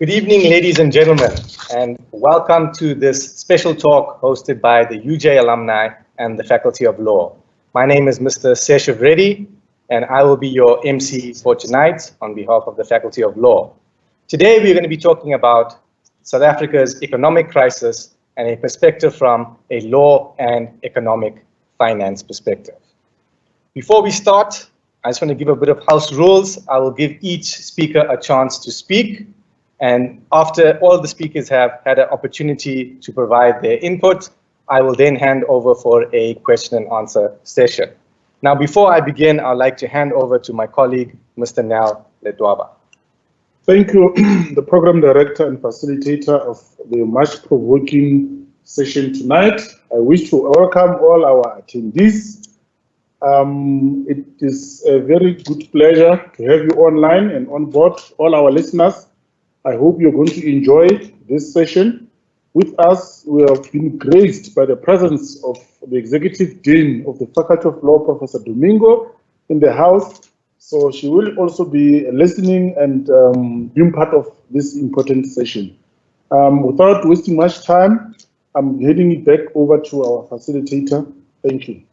Good evening, ladies and gentlemen, and welcome to this special talk hosted by the UJ Alumni and the Faculty of Law. My name is Mr. Sershiv Reddy, and I will be your MC for tonight on behalf of the Faculty of Law. Today, we're going to be talking about South Africa's economic crisis and a perspective from a law and economic finance perspective. Before we start, I just want to give a bit of house rules. I will give each speaker a chance to speak. And after all the speakers have had an opportunity to provide their input, I will then hand over for a question and answer session. Now, before I begin, I'd like to hand over to my colleague, Mr. Nell Ledwaba. Thank you, the program director and facilitator of the much provoking session tonight. I wish to welcome all our attendees. It is a very good pleasure to have you online and on board, all our listeners. I hope you're going to enjoy this session. With us, we have been graced by the presence of the Executive Dean of the Faculty of Law, Professor Domingo, in the house. So she will also be listening and being part of this important session. Without wasting much time, I'm handing it back over to our facilitator. Thank you.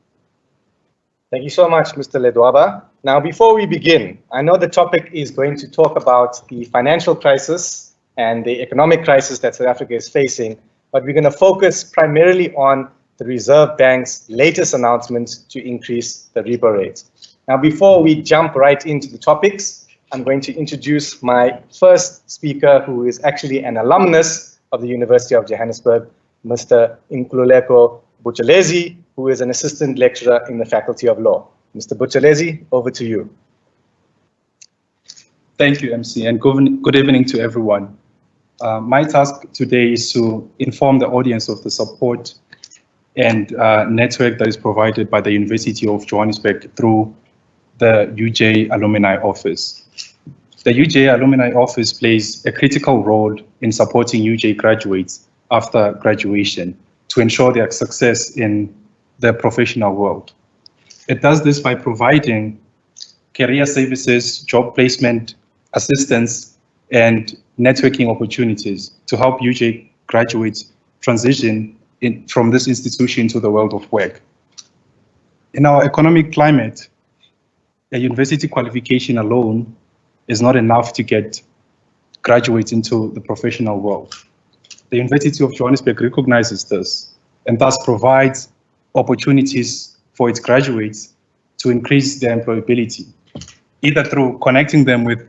Thank you so much, Mr. Ledwaba. Now, before we begin, I know the topic is going to talk about the financial crisis and the economic crisis that South Africa is facing, but we're going to focus primarily on the Reserve Bank's latest announcement to increase the repo rate. Now, before we jump right into the topics, I'm going to introduce my first speaker, who is actually an alumnus of the University of Johannesburg, Mr. Nkululeko Buthelezi, who is an assistant lecturer in the Faculty of Law. Mr. Buthelezi, over to you. Thank you, MC, and good evening to everyone. My task today is to inform the audience of the support and network that is provided by the University of Johannesburg through the UJ Alumni Office. The UJ Alumni Office plays a critical role in supporting UJ graduates after graduation to ensure their success in the professional world. It does this by providing career services, job placement, assistance, and networking opportunities to help UJ graduates transition from this institution to the world of work. In our economic climate, a university qualification alone is not enough to get graduates into the professional world. The University of Johannesburg recognizes this and thus provides opportunities for its graduates to increase their employability, either through connecting them with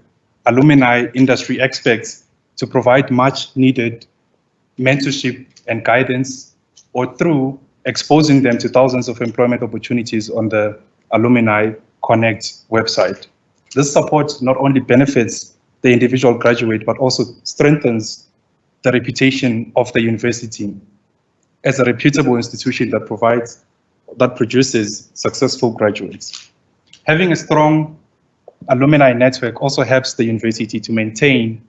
alumni industry experts to provide much needed mentorship and guidance, or through exposing them to thousands of employment opportunities on the Alumni Connect website. This support not only benefits the individual graduate, but also strengthens the reputation of the university as a reputable institution that produces successful graduates. Having a strong alumni network also helps the university to maintain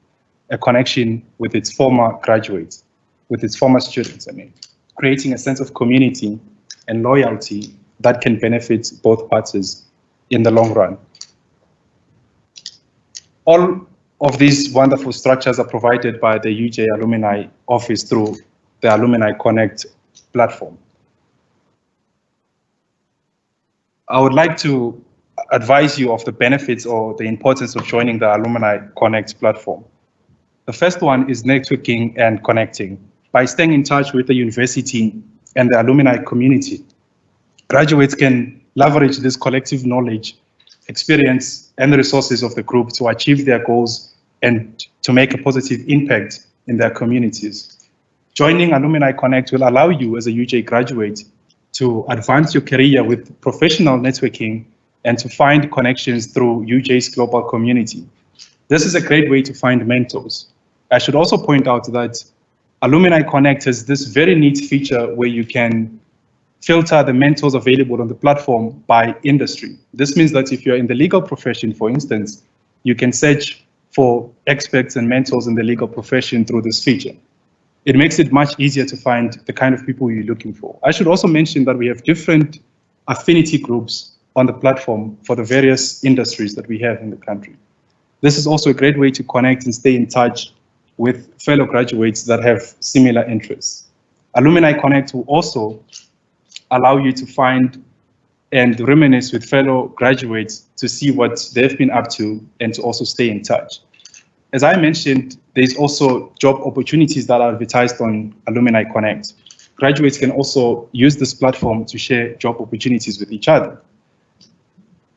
a connection with its former graduates, with its former students, creating a sense of community and loyalty that can benefit both parties in the long run. All of these wonderful structures are provided by the UJ Alumni Office through the Alumni Connect platform. I would like to advise you of the benefits or the importance of joining the Alumni Connect platform. The first one is networking and connecting. By staying in touch with the university and the alumni community, graduates can leverage this collective knowledge, experience, and the resources of the group to achieve their goals and to make a positive impact in their communities. Joining Alumni Connect will allow you as a UJ graduate to advance your career with professional networking and to find connections through UJ's global community. This is a great way to find mentors. I should also point out that Alumni Connect has this very neat feature where you can filter the mentors available on the platform by industry. This means that if you're in the legal profession, for instance, you can search for experts and mentors in the legal profession through this feature. It makes it much easier to find the kind of people you're looking for. I should also mention that we have different affinity groups on the platform for the various industries that we have in the country. This is also a great way to connect and stay in touch with fellow graduates that have similar interests. Alumni Connect will also allow you to find and reminisce with fellow graduates to see what they've been up to and to also stay in touch. As I mentioned, there's also job opportunities that are advertised on Alumni Connect. Graduates can also use this platform to share job opportunities with each other.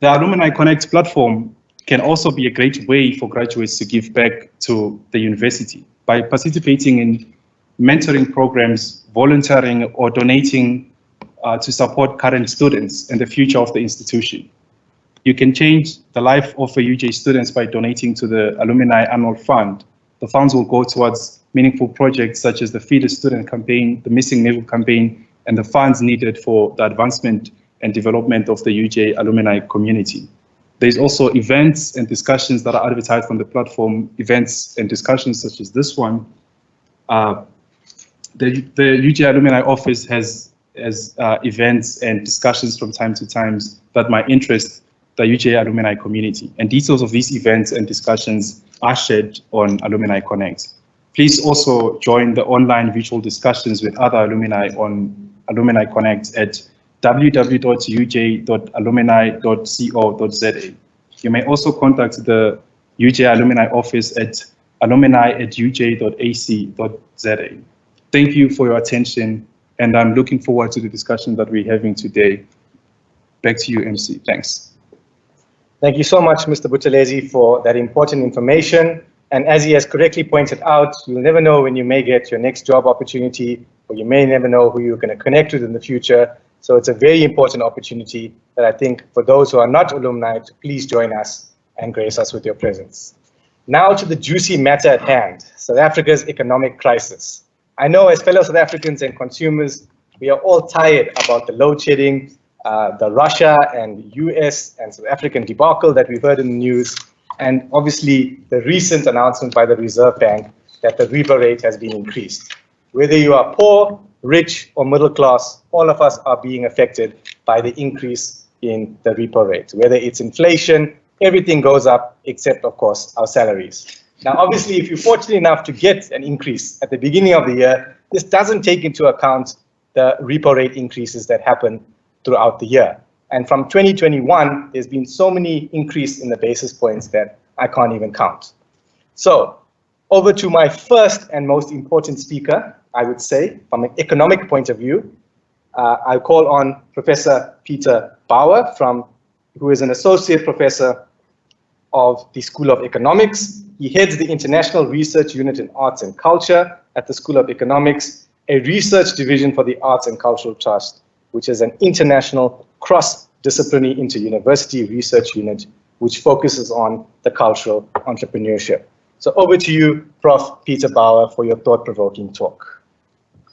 The Alumni Connect platform can also be a great way for graduates to give back to the university by participating in mentoring programs, volunteering, or donating to support current students and the future of the institution. You can change the life of a UJ students by donating to the Alumni Annual Fund. The funds will go towards meaningful projects such as the Feeder Student Campaign, the Missing Middle Campaign, and the funds needed for the advancement and development of the UJ alumni community. There's also events and discussions that are advertised on the platform, events and discussions such as this one. The UJ Alumni Office has events and discussions from time to time that might interest the UJ alumni community, and details of these events and discussions are shared on Alumni Connect. Please also join the online virtual discussions with other alumni on Alumni Connect at www.uj.alumni.co.za. You may also contact the UJ Alumni Office at alumni@uj.ac.za. Thank you for your attention, and I'm looking forward to the discussion that we're having today. Back to you, MC. Thanks. Thank you so much, Mr. Buthelezi, for that important information. And as he has correctly pointed out, you'll never know when you may get your next job opportunity, or you may never know who you're going to connect with in the future. So it's a very important opportunity that I think for those who are not alumni, to please join us and grace us with your presence. Now to the juicy matter at hand, South Africa's economic crisis. I know as fellow South Africans and consumers, we are all tired about the load shedding, the Russia and US and South African debacle that we've heard in the news, and obviously the recent announcement by the Reserve Bank that the repo rate has been increased. Whether you are poor, rich, or middle class, all of us are being affected by the increase in the repo rate. Whether it's inflation, everything goes up except, of course, our salaries. Now, obviously, if you're fortunate enough to get an increase at the beginning of the year, this doesn't take into account the repo rate increases that happen throughout the year. And from 2021, there's been so many increase in the basis points that I can't even count. So over to my first and most important speaker, I would say, from an economic point of view. I'll call on Professor Peter Baur, who is an associate professor of the School of Economics. He heads the International Research Unit in Arts and Culture at the School of Economics, a research division for the Arts and Cultural Trust, which is an international cross-disciplinary inter-university research unit which focuses on the cultural entrepreneurship. So over to you, Prof. Peter Baur, for your thought-provoking talk.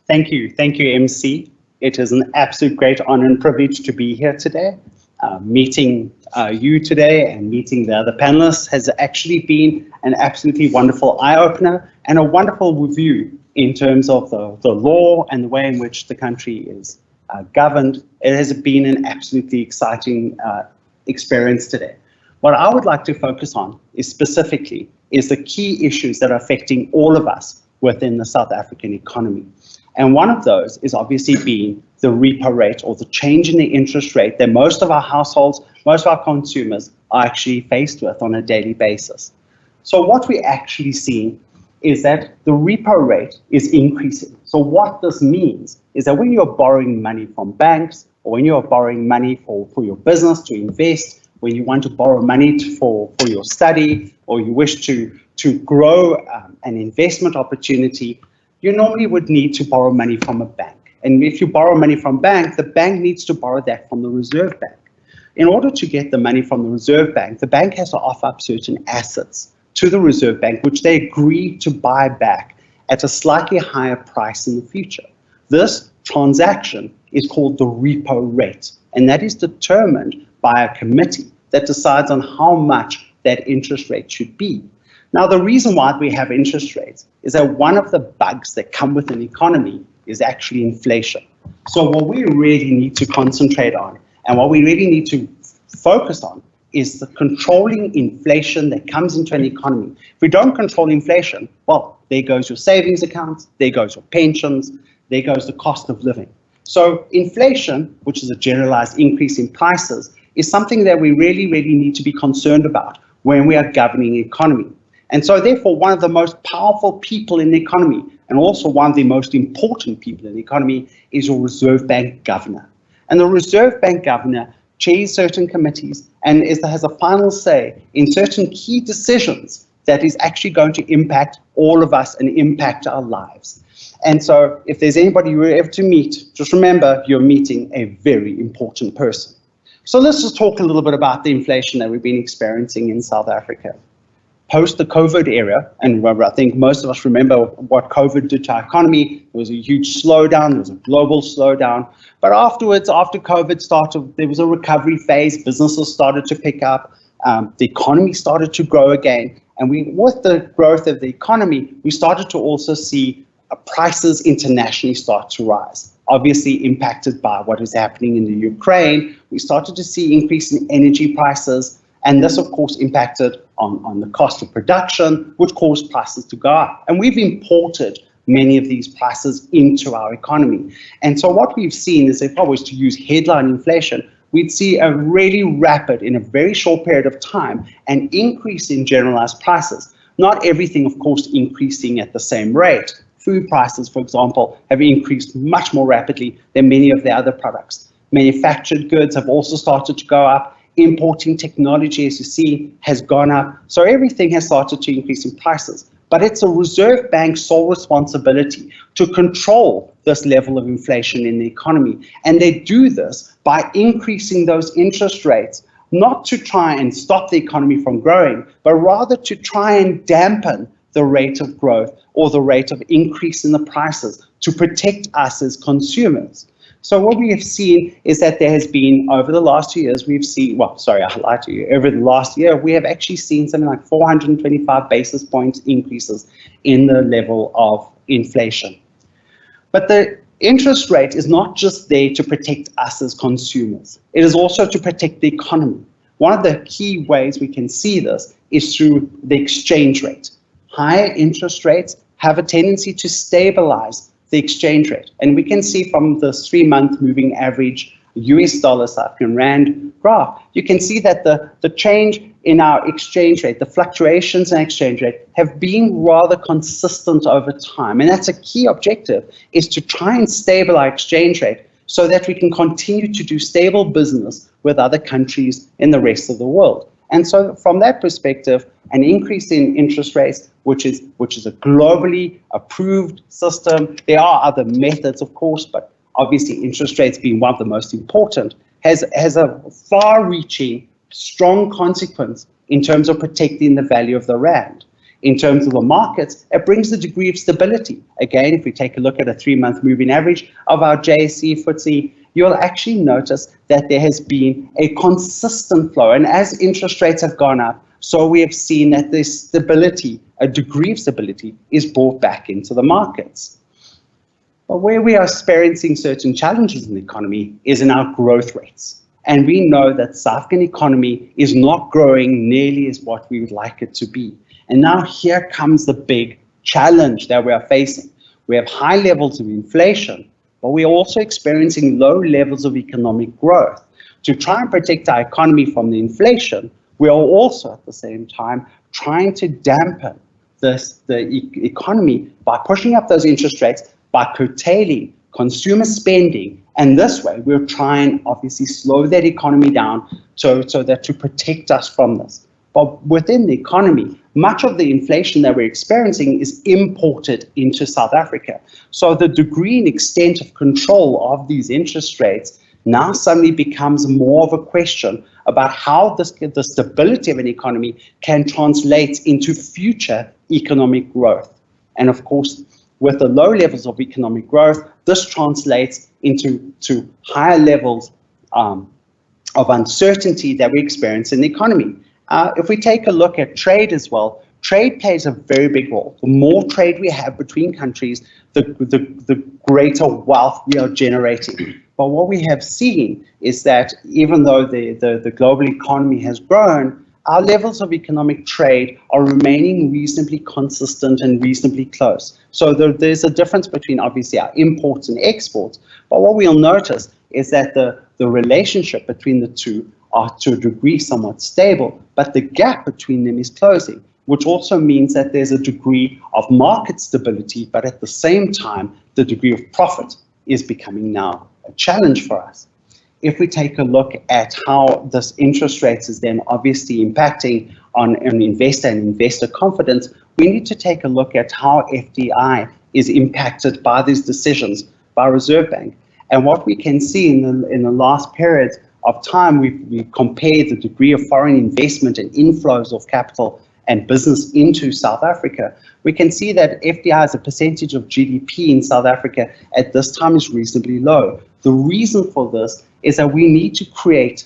Thank you, MC. It is an absolute great honor and privilege to be here today. Meeting you today and meeting the other panelists has actually been an absolutely wonderful eye-opener and a wonderful review in terms of the law and the way in which the country is governed. It has been an absolutely exciting experience today. What I would like to focus on is specifically the key issues that are affecting all of us within the South African economy. And one of those is obviously being the repo rate, or the change in the interest rate that most of our households, most of our consumers are actually faced with on a daily basis. So what we're actually seeing is that the repo rate is increasing. So what this means is that when you're borrowing money from banks, or when you're borrowing money for your business to invest, when you want to borrow money for your study, or you wish to grow an investment opportunity, you normally would need to borrow money from a bank. And if you borrow money from a bank, the bank needs to borrow that from the Reserve Bank. In order to get the money from the Reserve Bank, the bank has to offer up certain assets to the Reserve Bank, which they agree to buy back at a slightly higher price in the future. This transaction is called the repo rate, and that is determined by a committee that decides on how much that interest rate should be. Now, the reason why we have interest rates is that one of the bugs that come with an economy is actually inflation. So what we really need to concentrate on, and what we really need to focus on, is the controlling inflation that comes into an economy. If we don't control inflation, well, there goes your savings accounts, there goes your pensions, there goes the cost of living. So inflation, which is a generalized increase in prices, is something that we really, really need to be concerned about when we are governing the economy. And so therefore, one of the most powerful people in the economy, and also one of the most important people in the economy, is your Reserve Bank governor. And the Reserve Bank governor chairs certain committees and has a final say in certain key decisions that is actually going to impact all of us and impact our lives. And so if there's anybody you were ever to meet, just remember you're meeting a very important person. So let's just talk a little bit about the inflation that we've been experiencing in South Africa. Post the COVID era, and I think most of us remember what COVID did to our economy. There was a huge slowdown, there was a global slowdown. But afterwards, after COVID started, there was a recovery phase, businesses started to pick up, the economy started to grow again. And with the growth of the economy, we started to also see prices internationally start to rise. Obviously impacted by what is happening in the Ukraine, we started to see increase in energy prices, and this of course impacted on the cost of production, which caused prices to go up. And we've imported many of these prices into our economy. And so what we've seen is, if I was to use headline inflation, we'd see a really rapid, in a very short period of time, an increase in generalized prices. Not everything, of course, increasing at the same rate. Food prices, for example, have increased much more rapidly than many of the other products. Manufactured goods have also started to go up. Importing technology, as you see, has gone up. So everything has started to increase in prices. But it's a Reserve Bank's sole responsibility to control this level of inflation in the economy. And they do this by increasing those interest rates, not to try and stop the economy from growing, but rather to try and dampen the rate of growth or the rate of increase in the prices to protect us as consumers. So what we have seen is that there has been, over the last 2 years, we've seen, well, sorry, I lied to you, over the last year, we have actually seen something like 425 basis points increases in the level of inflation. But the interest rate is not just there to protect us as consumers. It is also to protect the economy. One of the key ways we can see this is through the exchange rate. Higher interest rates have a tendency to stabilize the exchange rate. And we can see from the 3-month moving average US dollar South African Rand graph, you can see that the change in our exchange rate, the fluctuations in exchange rate, have been rather consistent over time. And that's a key objective, is to try and stabilize our exchange rate so that we can continue to do stable business with other countries in the rest of the world. And so from that perspective, an increase in interest rates, which is a globally approved system, there are other methods, of course, but obviously interest rates being one of the most important, has a far-reaching, strong consequence in terms of protecting the value of the rand. In terms of the markets, it brings a degree of stability. Again, if we take a look at a 3-month moving average of our JSE FTSE, you'll actually notice that there has been a consistent flow. And as interest rates have gone up, so we have seen that this stability, a degree of stability, is brought back into the markets. But where we are experiencing certain challenges in the economy is in our growth rates. And we know that the South African economy is not growing nearly as what we would like it to be. And now here comes the big challenge that we are facing. We have high levels of inflation, but we are also experiencing low levels of economic growth. To try and protect our economy from the inflation, we are also at the same time trying to dampen the economy by pushing up those interest rates, by curtailing consumer spending. And this way, we're trying obviously slow that economy down so that to protect us from this. But within the economy, much of the inflation that we're experiencing is imported into South Africa. So the degree and extent of control of these interest rates now suddenly becomes more of a question about how the stability of an economy can translate into future economic growth. And of course, with the low levels of economic growth, this translates into higher levels of uncertainty that we experience in the economy. If we take a look at trade as well, trade plays a very big role. The more trade we have between countries, the greater wealth we are generating. But what we have seen is that even though the global economy has grown, our levels of economic trade are remaining reasonably consistent and reasonably close. So there's a difference between obviously our imports and exports, but what we'll notice is that the relationship between the two are to a degree somewhat stable, but the gap between them is closing, which also means that there's a degree of market stability, but at the same time, the degree of profit is becoming now a challenge for us. If we take a look at how this interest rates is then obviously impacting on an investor and investor confidence, we need to take a look at how FDI is impacted by these decisions by Reserve Bank. And what we can see in the last period of time, we compared the degree of foreign investment and inflows of capital and business into South Africa. We can see that FDI as a percentage of GDP in South Africa at this time is reasonably low. The reason for this is that we need to create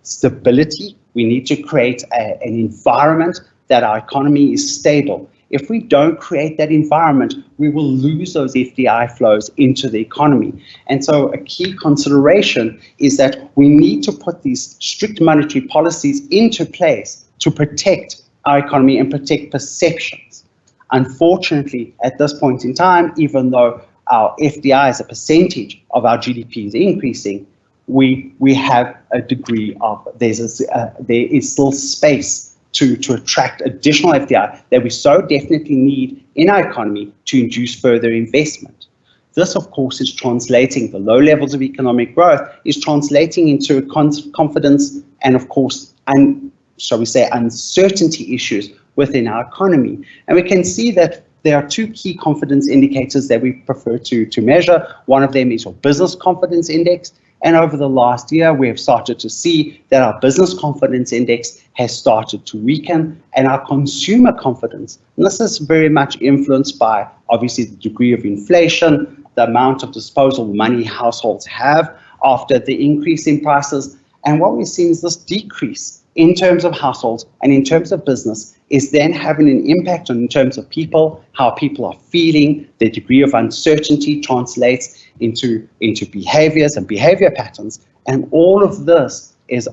stability. We need to create an environment that our economy is stable. If we don't create that environment, we will lose those FDI flows into the economy. And so a key consideration is that we need to put these strict monetary policies into place to protect our economy and protect perceptions. Unfortunately, at this point in time, even though our FDI as a percentage of our GDP is increasing, we have a degree of, there is still space to attract additional FDI that we so definitely need in our economy to induce further investment. This, of course, is translating, the low levels of economic growth is translating into confidence and, of course, shall we say, uncertainty issues within our economy. And we can see that there are two key confidence indicators that we prefer to measure. One of them is your business confidence index. And over the last year, we have started to see that our business confidence index has started to weaken, and our consumer confidence, and this is very much influenced by obviously the degree of inflation, the amount of disposable money households have after the increase in prices. And what we've seen is this decrease in terms of households and in terms of business is then having an impact on in terms of people, how people are feeling, their degree of uncertainty translates into behaviors and behavior patterns. And all of this is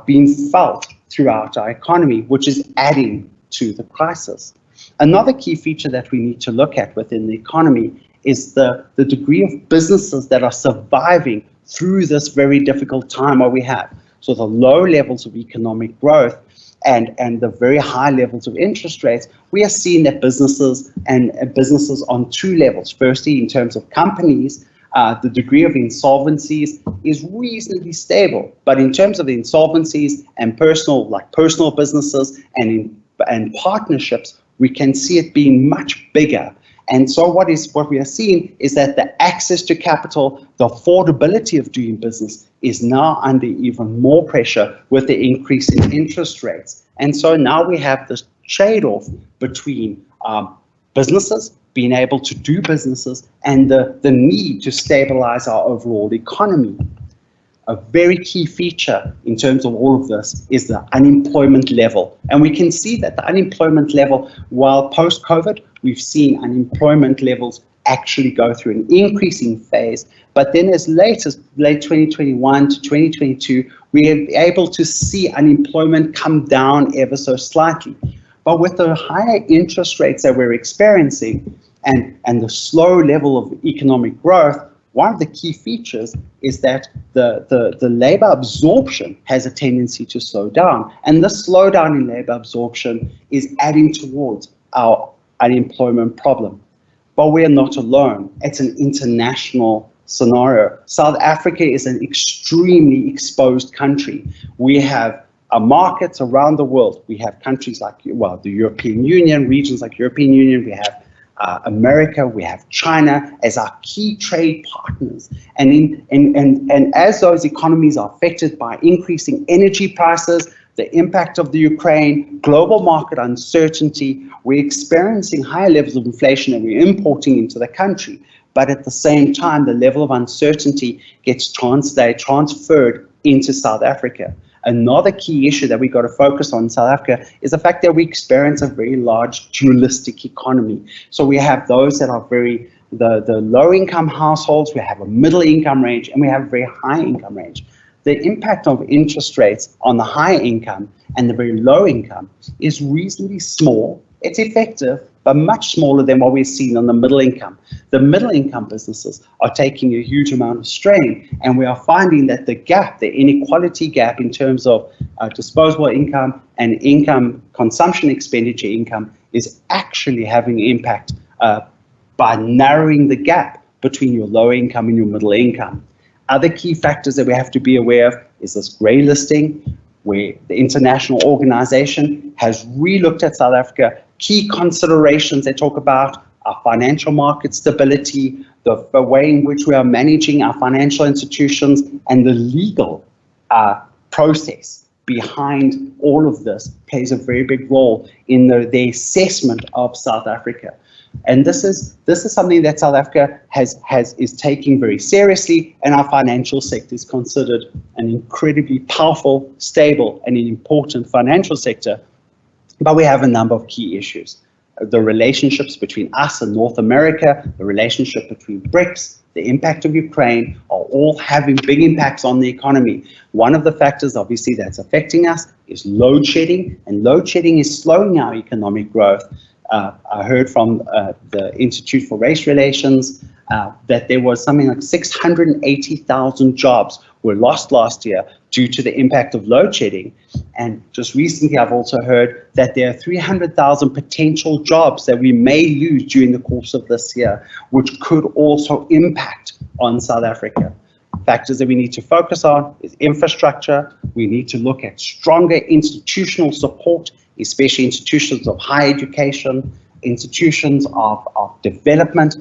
being felt throughout our economy, which is adding to the crisis. Another key feature that we need to look at within the economy is the degree of businesses that are surviving through this very difficult time that we have. So the low levels of economic growth and the very high levels of interest rates, we are seeing that businesses on two levels. Firstly, in terms of companies, the degree of insolvencies is reasonably stable. But in terms of insolvencies and personal businesses and partnerships, we can see it being much bigger. And so what we are seeing is that the access to capital, the affordability of doing business is now under even more pressure with the increase in interest rates. And so now we have this trade-off between businesses being able to do businesses and the need to stabilize our overall economy. A very key feature in terms of all of this is the unemployment level. And we can see that the unemployment level, while post-COVID, we've seen unemployment levels actually go through an increasing phase. But then as late 2021 to 2022, we are able to see unemployment come down ever so slightly. But with the higher interest rates that we're experiencing and the slow level of economic growth, one of the key features is that the labor absorption has a tendency to slow down. And this slowdown in labor absorption is adding towards our unemployment problem. But we're not alone. It's an international scenario. South Africa is an extremely exposed country. We have markets around the world. We have countries like, well, the European Union, regions like European Union. We have America, we have China as our key trade partners. And as those economies are affected by increasing energy prices, the impact of the Ukraine, global market uncertainty, we're experiencing higher levels of inflation and we're importing into the country. But at the same time, the level of uncertainty gets transferred into South Africa. Another key issue that we've got to focus on in South Africa is the fact that we experience a very large dualistic economy. So we have those that are very, the low income households, we have a middle income range, and we have a very high income range. The impact of interest rates on the high income and the very low income is reasonably small. It's effective, but much smaller than what we've seen on the middle income. The middle income businesses are taking a huge amount of strain, and we are finding that the gap, the inequality gap in terms of disposable income and income, consumption expenditure income, is actually having an impact by narrowing the gap between your low income and your middle income. Other key factors that we have to be aware of is this grey listing, where the international organization has re-looked at South Africa. Key considerations they talk about are financial market stability, the way in which we are managing our financial institutions, and the legal process behind all of this plays a very big role in the assessment of South Africa. And this is something that South Africa is taking very seriously, and our financial sector is considered an incredibly powerful, stable, and an important financial sector. But we have a number of key issues. The relationships between us and North America, the relationship between BRICS, the impact of Ukraine are all having big impacts on the economy. One of the factors, obviously, that's affecting us is load shedding, and load shedding is slowing our economic growth. I heard from the Institute for Race Relations that there was something like 680,000 jobs were lost last year due to the impact of load shedding. And just recently, I've also heard that there are 300,000 potential jobs that we may lose during the course of this year, which could also impact on South Africa. Factors that we need to focus on is infrastructure. We need to look at stronger institutional support, especially institutions of higher education, institutions of development,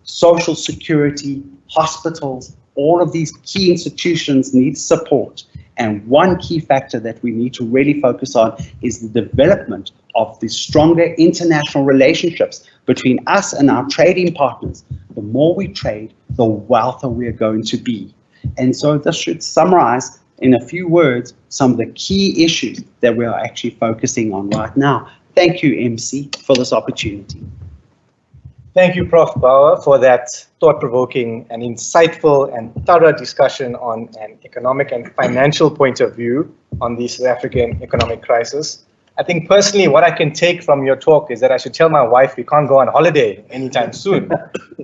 social security, hospitals. All of these key institutions need support. And one key factor that we need to really focus on is the development of the stronger international relationships between us and our trading partners. The more we trade, the wealthier we are going to be. And so this should summarize in a few words some of the key issues that we are actually focusing on right now. Thank you, MC, for this opportunity. Thank you, Prof. Baur, for that thought-provoking and insightful and thorough discussion on an economic and financial point of view on the South African economic crisis. I think personally what I can take from your talk is that I should tell my wife we can't go on holiday anytime soon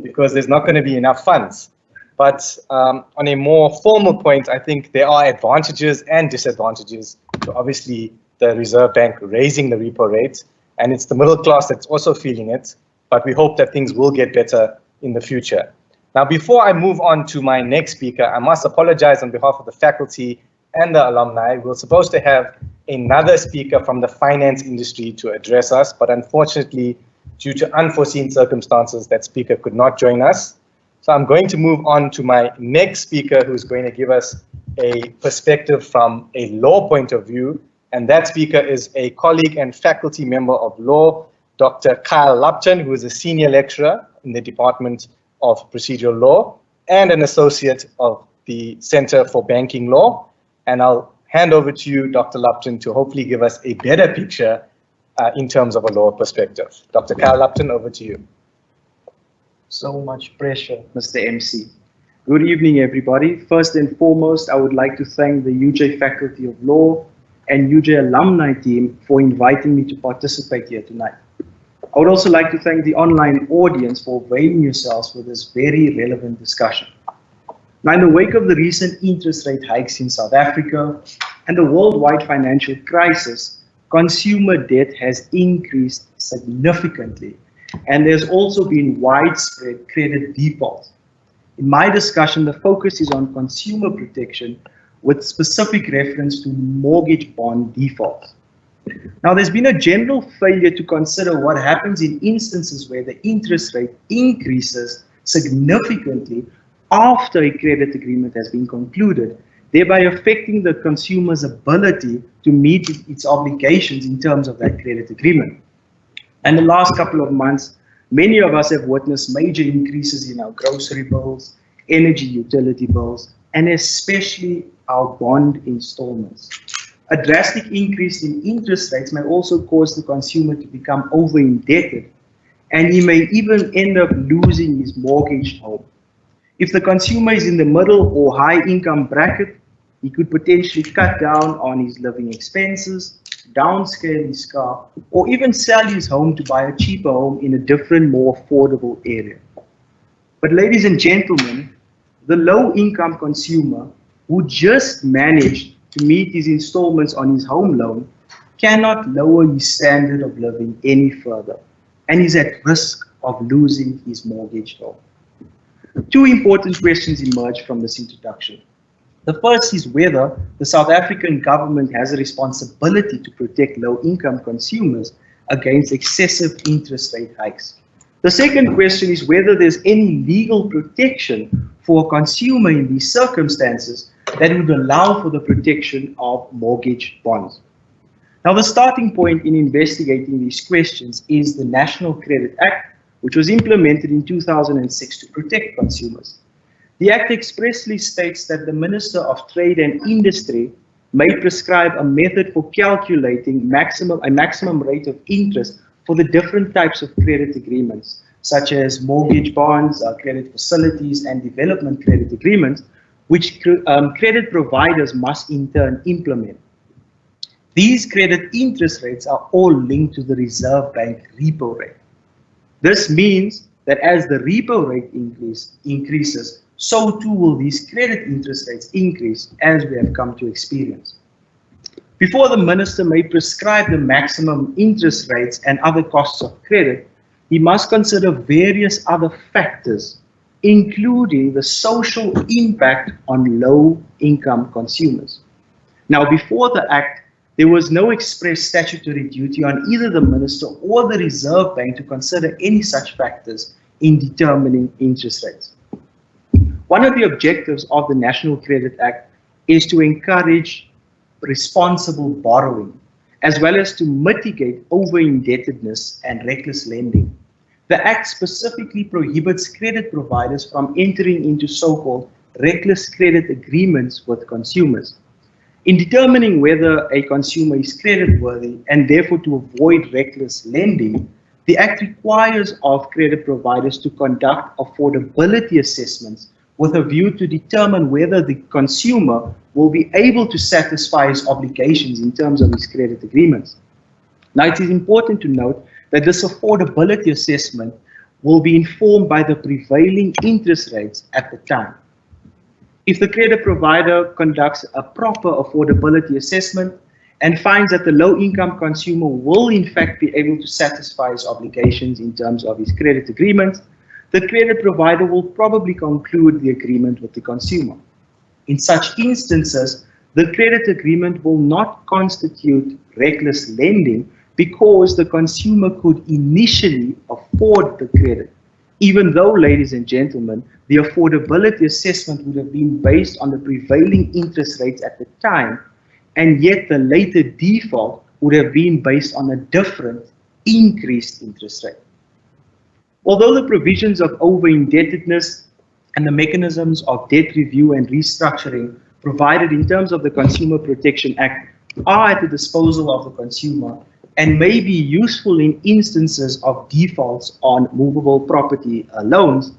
because there's not going to be enough funds. But on a more formal point, I think there are advantages and disadvantages to obviously the Reserve Bank raising the repo rate, and it's the middle class that's also feeling it. But we hope that things will get better in the future. Now, before I move on to my next speaker, I must apologize on behalf of the faculty and the alumni. We're supposed to have another speaker from the finance industry to address us, but unfortunately, due to unforeseen circumstances, that speaker could not join us. So I'm going to move on to my next speaker, who's going to give us a perspective from a law point of view. And that speaker is a colleague and faculty member of law, Dr. Cayle Lupton, who is a senior lecturer in the Department of Procedural Law and an associate of the Center for Banking Law. And I'll hand over to you, Dr. Lupton, to hopefully give us a better picture in terms of a law perspective. Dr. Cayle Lupton, over to you. So much pressure, Mr. MC. Good evening, everybody. First and foremost, I would like to thank the UJ Faculty of Law and UJ Alumni team for inviting me to participate here tonight. I would also like to thank the online audience for availing yourselves for this very relevant discussion. Now, in the wake of the recent interest rate hikes in South Africa and the worldwide financial crisis, consumer debt has increased significantly, and there's also been widespread credit default. In my discussion, the focus is on consumer protection with specific reference to mortgage bond default. Now, there's been a general failure to consider what happens in instances where the interest rate increases significantly after a credit agreement has been concluded, thereby affecting the consumer's ability to meet its obligations in terms of that credit agreement. And the last couple of months, many of us have witnessed major increases in our grocery bills, energy utility bills, and especially our bond installments. A drastic increase in interest rates may also cause the consumer to become over-indebted, and he may even end up losing his mortgaged home. If the consumer is in the middle or high income bracket, he could potentially cut down on his living expenses, downscale his car, or even sell his home to buy a cheaper home in a different, more affordable area. But ladies and gentlemen, the low-income consumer who just managed to meet his installments on his home loan cannot lower his standard of living any further and is at risk of losing his mortgage home. Two important questions emerge from this introduction. The first is whether the South African government has a responsibility to protect low-income consumers against excessive interest rate hikes. The second question is whether there's any legal protection for a consumer in these circumstances that would allow for the protection of mortgage bonds. Now, the starting point in investigating these questions is the National Credit Act, which was implemented in 2006 to protect consumers. The Act expressly states that the Minister of Trade and Industry may prescribe a method for calculating a maximum rate of interest for the different types of credit agreements, such as mortgage bonds, credit facilities, and development credit agreements, which credit providers must in turn implement. These credit interest rates are all linked to the Reserve Bank repo rate. This means that as the repo rate increases, so too will these credit interest rates increase, as we have come to experience. Before the minister may prescribe the maximum interest rates and other costs of credit, he must consider various other factors, including the social impact on low-income consumers. Now, before the Act, there was no express statutory duty on either the minister or the Reserve Bank to consider any such factors in determining interest rates. One of the objectives of the National Credit Act is to encourage responsible borrowing, as well as to mitigate over-indebtedness and reckless lending. The Act specifically prohibits credit providers from entering into so-called reckless credit agreements with consumers. In determining whether a consumer is creditworthy and therefore to avoid reckless lending, the Act requires of credit providers to conduct affordability assessments with a view to determine whether the consumer will be able to satisfy his obligations in terms of his credit agreements. Now, it is important to note that this affordability assessment will be informed by the prevailing interest rates at the time. If the credit provider conducts a proper affordability assessment and finds that the low-income consumer will in fact be able to satisfy his obligations in terms of his credit agreements, the credit provider will probably conclude the agreement with the consumer. In such instances, the credit agreement will not constitute reckless lending because the consumer could initially afford the credit, even though, ladies and gentlemen, the affordability assessment would have been based on the prevailing interest rates at the time, and yet the later default would have been based on a different, increased interest rate. Although the provisions of over-indebtedness and the mechanisms of debt review and restructuring provided in terms of the Consumer Protection Act are at the disposal of the consumer and may be useful in instances of defaults on movable property loans,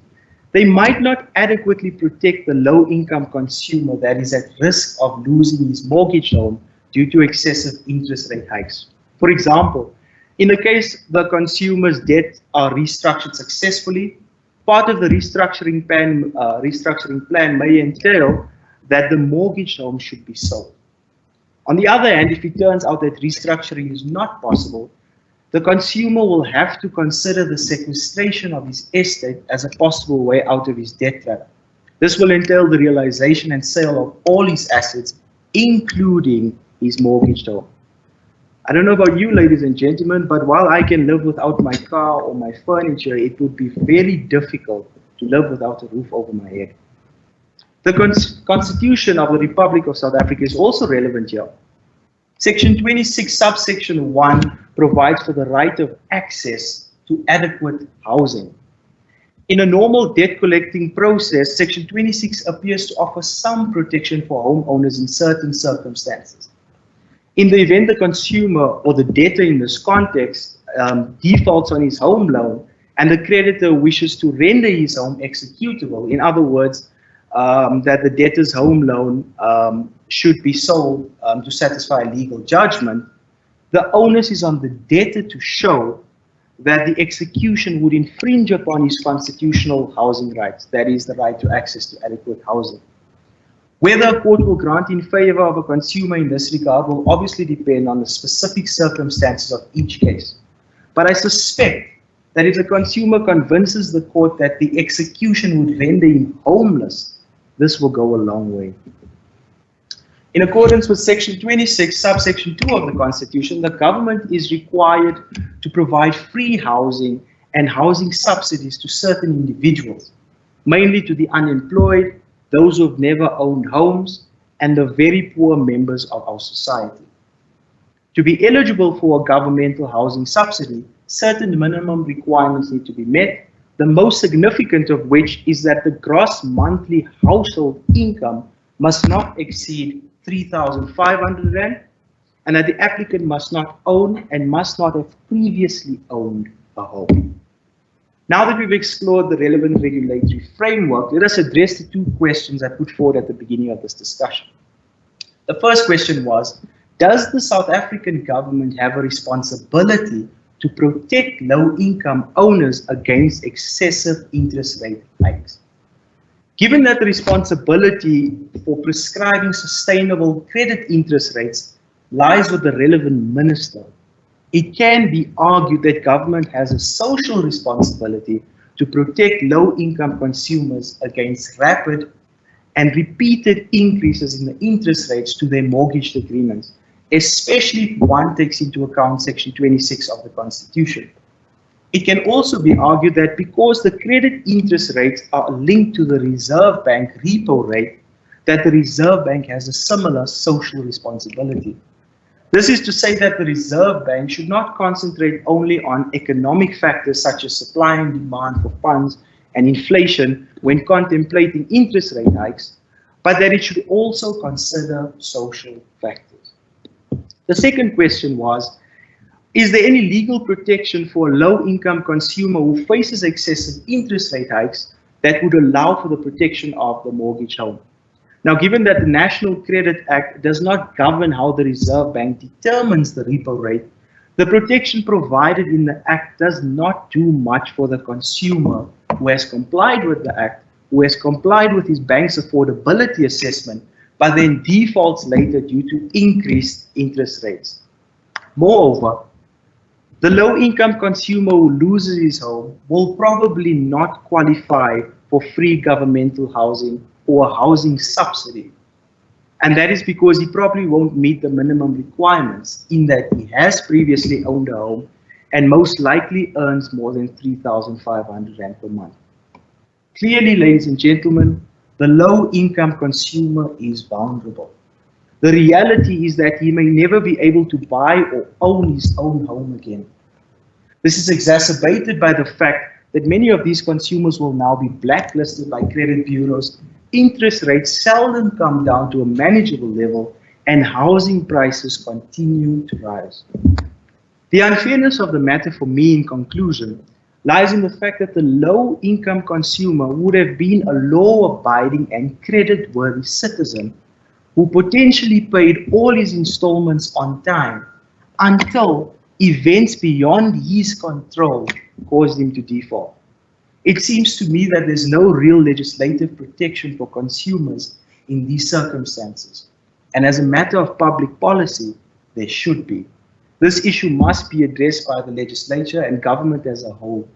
they might not adequately protect the low-income consumer that is at risk of losing his mortgage home due to excessive interest rate hikes. For example, in the case the consumer's debt are restructured successfully, part of the restructuring plan may entail that the mortgage home should be sold. On the other hand, if it turns out that restructuring is not possible, the consumer will have to consider the sequestration of his estate as a possible way out of his debt trap. This will entail the realization and sale of all his assets, including his mortgaged home. I don't know about you, ladies and gentlemen, but while I can live without my car or my furniture, it would be very difficult to live without a roof over my head. The Constitution of the Republic of South Africa is also relevant here. Section 26, subsection 1 provides for the right of access to adequate housing. In a normal debt collecting process, Section 26 appears to offer some protection for homeowners in certain circumstances. In the event the consumer or the debtor in this context defaults on his home loan and the creditor wishes to render his home executable, in other words, that the debtor's home loan should be sold to satisfy legal judgment, the onus is on the debtor to show that the execution would infringe upon his constitutional housing rights, that is, the right to access to adequate housing. Whether a court will grant in favor of a consumer in this regard will obviously depend on the specific circumstances of each case. But I suspect that if the consumer convinces the court that the execution would render him homeless, this will go a long way. In accordance with Section 26, subsection 2 of the Constitution, the government is required to provide free housing and housing subsidies to certain individuals, mainly to the unemployed, those who have never owned homes, and the very poor members of our society. To be eligible for a governmental housing subsidy, certain minimum requirements need to be met, the most significant of which is that the gross monthly household income must not exceed 3,500 Rand, and that the applicant must not own and must not have previously owned a home. Now that we've explored the relevant regulatory framework, let us address the two questions I put forward at the beginning of this discussion. The first question was, does the South African government have a responsibility to protect low-income owners against excessive interest rate hikes? Given that the responsibility for prescribing sustainable credit interest rates lies with the relevant minister, it can be argued that government has a social responsibility to protect low-income consumers against rapid and repeated increases in the interest rates to their mortgage agreements, especially if one takes into account Section 26 of the Constitution. It can also be argued that because the credit interest rates are linked to the Reserve Bank repo rate, that the Reserve Bank has a similar social responsibility. This is to say that the Reserve Bank should not concentrate only on economic factors such as supply and demand for funds and inflation when contemplating interest rate hikes, but that it should also consider social factors. The second question was, is there any legal protection for a low-income consumer who faces excessive interest rate hikes that would allow for the protection of the mortgage home? Now, given that the National Credit Act does not govern how the Reserve Bank determines the repo rate, the protection provided in the Act does not do much for the consumer who has complied with the Act, who has complied with his bank's affordability assessment, but then defaults later due to increased interest rates. Moreover, the low-income consumer who loses his home will probably not qualify for free governmental housing or a housing subsidy. And that is because he probably won't meet the minimum requirements in that he has previously owned a home and most likely earns more than 3,500 Rand per month. Clearly, ladies and gentlemen, the low-income consumer is vulnerable. The reality is that he may never be able to buy or own his own home again. This is exacerbated by the fact that many of these consumers will now be blacklisted by credit bureaus, interest rates seldom come down to a manageable level, and housing prices continue to rise. The unfairness of the matter for me, in conclusion, lies in the fact that the low-income consumer would have been a law-abiding and credit-worthy citizen who potentially paid all his installments on time until events beyond his control caused him to default. It seems to me that there's no real legislative protection for consumers in these circumstances. And as a matter of public policy, there should be. This issue must be addressed by the legislature and government as a whole,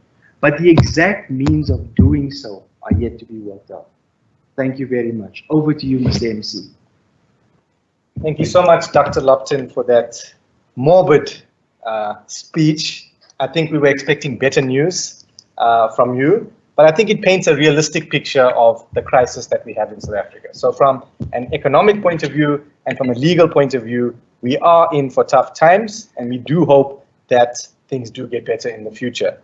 but the exact means of doing so are yet to be worked out. Thank you very much. Over to you, Mr. MC. Thank you so much, Dr. Lupton, for that morbid speech. I think we were expecting better news from you, but I think it paints a realistic picture of the crisis that we have in South Africa. So from an economic point of view and from a legal point of view, we are in for tough times, and we do hope that things do get better in the future.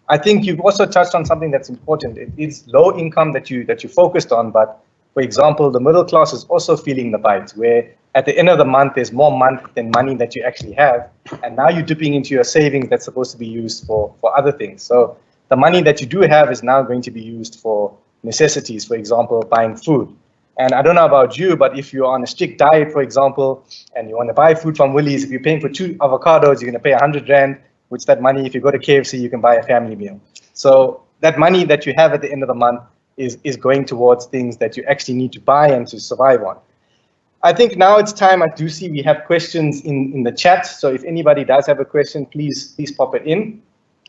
I think you've also touched on something that's important. It is low income that you focused on, but for example, the middle class is also feeling the bite, where at the end of the month, there's more month than money that you actually have. And now you're dipping into your savings that's supposed to be used for other things. So the money that you do have is now going to be used for necessities, for example, buying food. And I don't know about you, but if you're on a strict diet, for example, and you want to buy food from Woolies, if you're paying for 2 avocados, you're going to pay 100 Rand, which that money, if you go to KFC, you can buy a family meal. So that money that you have at the end of the month is going towards things that you actually need to buy and to survive on. I think now it's time. I do see we have questions in the chat. So if anybody does have a question, please pop it in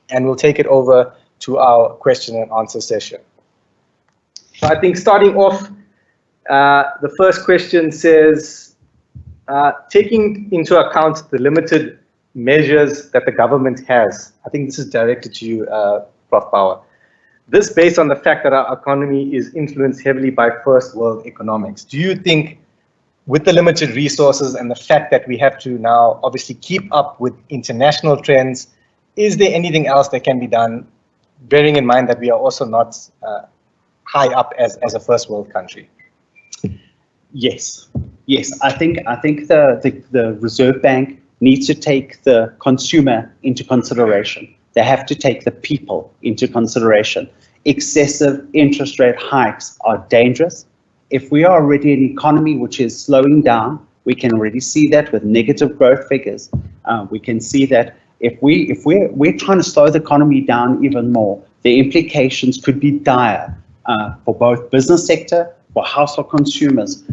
and we'll take it over to our question and answer session. So I think starting off, the first question says, taking into account the limited measures that the government has, I think this is directed to you, Prof Baur. This based on the fact that our economy is influenced heavily by first world economics. Do you think with the limited resources and the fact that we have to now obviously keep up with international trends, is there anything else that can be done, bearing in mind that we are also not high up as a first world country? Yes, I think the Reserve Bank needs to take the consumer into consideration. They have to take the people into consideration. Excessive interest rate hikes are dangerous. If we are already an economy which is slowing down, we can already see that with negative growth figures. We can see that if we're trying to slow the economy down even more, the implications could be dire for both business sector, for household consumers.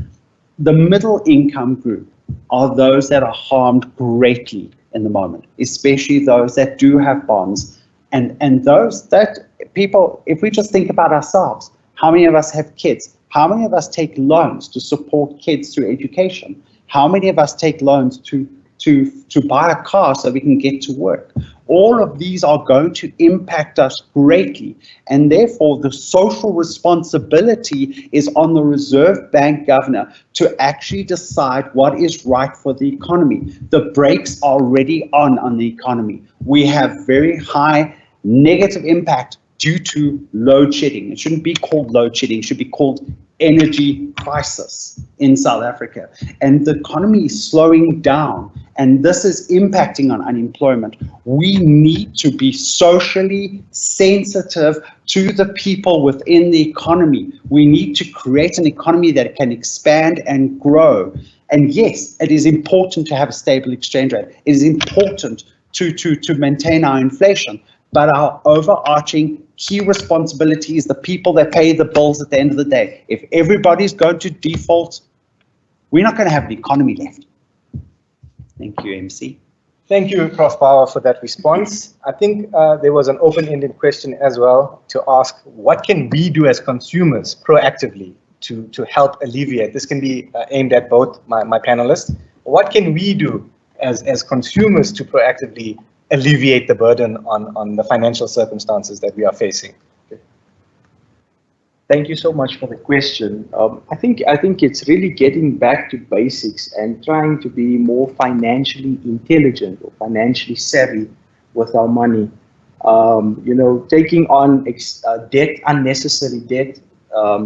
The middle income group are those that are harmed greatly in the moment, especially those that do have bonds. And those that people, if we just think about ourselves, how many of us have kids? How many of us take loans to support kids through education? How many of us take loans to buy a car so we can get to work? All of these are going to impact us greatly, and therefore the social responsibility is on the Reserve Bank governor to actually decide what is right for the economy. The brakes are already on the economy. We have very high negative impact due to load shedding. It shouldn't be called load shedding, it should be called energy crisis in South Africa. And the economy is slowing down, and this is impacting on unemployment. We need to be socially sensitive to the people within the economy. We need to create an economy that can expand and grow. And yes, it is important to have a stable exchange rate. It is important to maintain our inflation. But our overarching key responsibility is the people that pay the bills at the end of the day. If everybody's going to default, we're not going to have an economy left. Thank you, MC. Thank you, Prof Baur, for that response. I think there was an open-ended question as well to ask, what can we do as consumers proactively to help alleviate? This can be aimed at both my panelists. What can we do as consumers to proactively alleviate the burden on the financial circumstances that we are facing? Thank you so much for the question. I think it's really getting back to basics and trying to be more financially intelligent or financially savvy with our money. Taking on debt, unnecessary debt,